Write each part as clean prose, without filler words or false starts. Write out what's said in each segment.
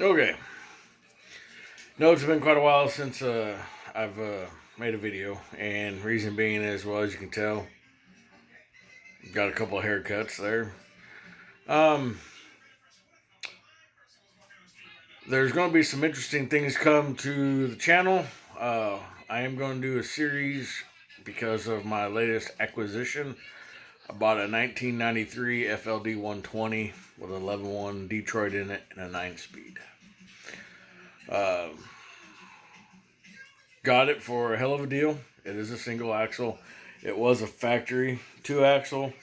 Okay. No, it's been quite a while since I've made a video, and reason being is, well, as you can tell, got a couple of haircuts there. Um, there's going to be some interesting things come to the channel. I am going to do a series because of my latest acquisition. I bought a 1993 FLD 120 with a 11.1 Detroit in it and a 9-speed. Uh, got it for a hell of a deal. It is a single axle. It was a factory 2-axle.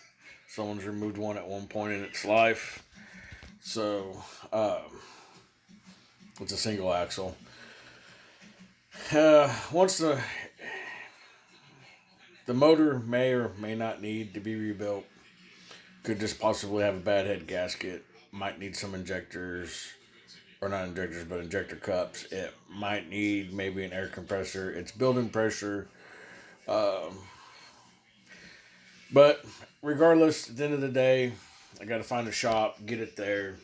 Someone's removed one at one point in its life. So, it's a single axle. Once the motor may or may not need to be rebuilt, could just possibly have a bad head gasket, might need some injectors, or not injectors, but injector cups. It might need maybe an air compressor. It's building pressure. Um, but regardless, at the end of the day, I got to find a shop, get it there,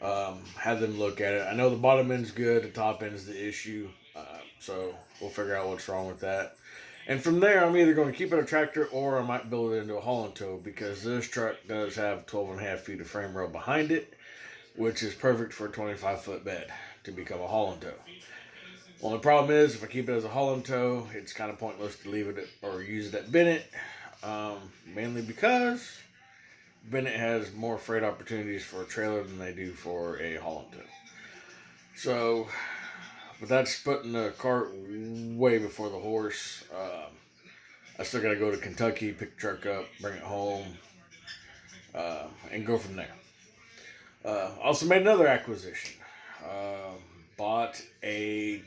have them look at it. I know the bottom end's good, the top end's the issue. So we'll figure out what's wrong with that. And from there, I'm either going to keep it a tractor or I might build it into a haul and tow because this truck does have 12 and a half feet of frame rail behind it, which is perfect for a 25-foot bed to become a haul and tow. Only problem is if I keep it as a haul and tow, it's kind of pointless to leave it or use it at Bennett, mainly because Bennett has more freight opportunities for a trailer than they do for a haul and tow. So, but that's putting the cart way before the horse. I still got to go to Kentucky, pick the truck up, bring it home, and go from there. Also made another acquisition. Bought a I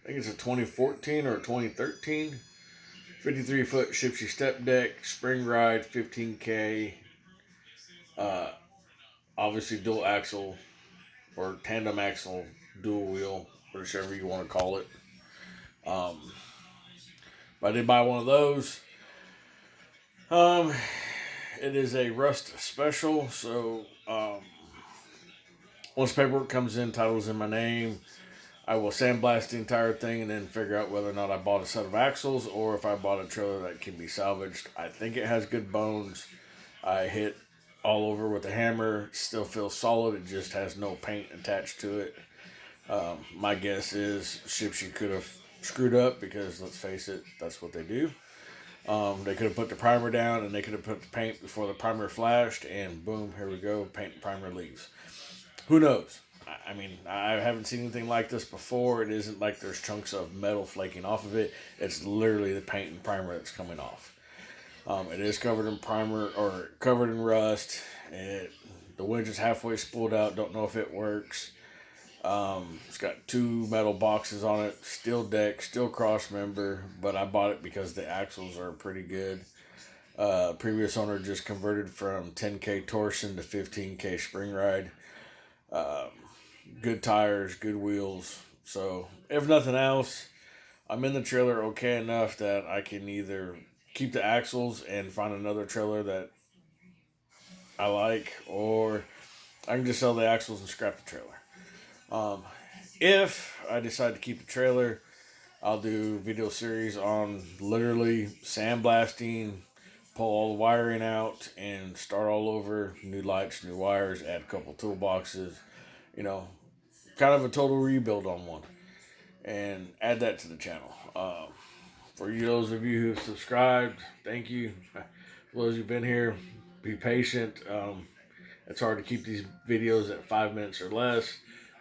think it's a 2014 or a 2013, 53-foot shipshe step deck, spring ride, 15K. Uh, Obviously dual axle or tandem axle, dual wheel, whichever you want to call it. Um, I did buy one of those. Um, it is a rust special, so once paperwork comes in, title's in my name, I will sandblast the entire thing and then figure out whether or not I bought a set of axles or if I bought a trailer that can be salvaged. I think it has good bones. I hit all over with a hammer. It still feels solid. It just has no paint attached to it. My guess is shipshe could have screwed up because let's face it, that's what they do. They could have put the primer down and they could have put the paint before the primer flashed, and boom, here we go, paint and primer leaves. Who knows? I mean, I haven't seen anything like this before. It isn't like there's chunks of metal flaking off of it. It's literally the paint and primer that's coming off. It is covered in primer or covered in rust. The winch is halfway spooled out. Don't know if it works. It's got two metal boxes on it. Steel deck, steel cross member. But I bought it because the axles are pretty good. Previous owner just converted from 10K torsion to 15K spring ride. Good tires, good wheels. So, if nothing else, I'm in the trailer okay enough that I can either keep the axles and find another trailer that I like, or I can just sell the axles and scrap the trailer. If I decide to keep the trailer, I'll do video series on literally sandblasting, pull all the wiring out, and start all over. New lights, new wires, add a couple toolboxes. You know, kind of a total rebuild on one, and add that to the channel. For you, those of you who've subscribed, thank you. For those who've been here, be patient. It's hard to keep these videos at 5 minutes or less.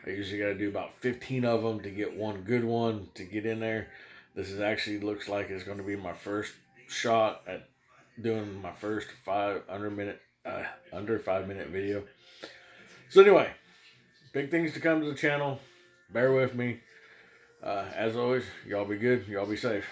I usually got to do about 15 of them to get one good one to get in there. This is actually looks like it's going to be my first shot at doing my first under 5 minute video. So anyway, big things to come to the channel. Bear with me. As always, y'all be good. Y'all be safe.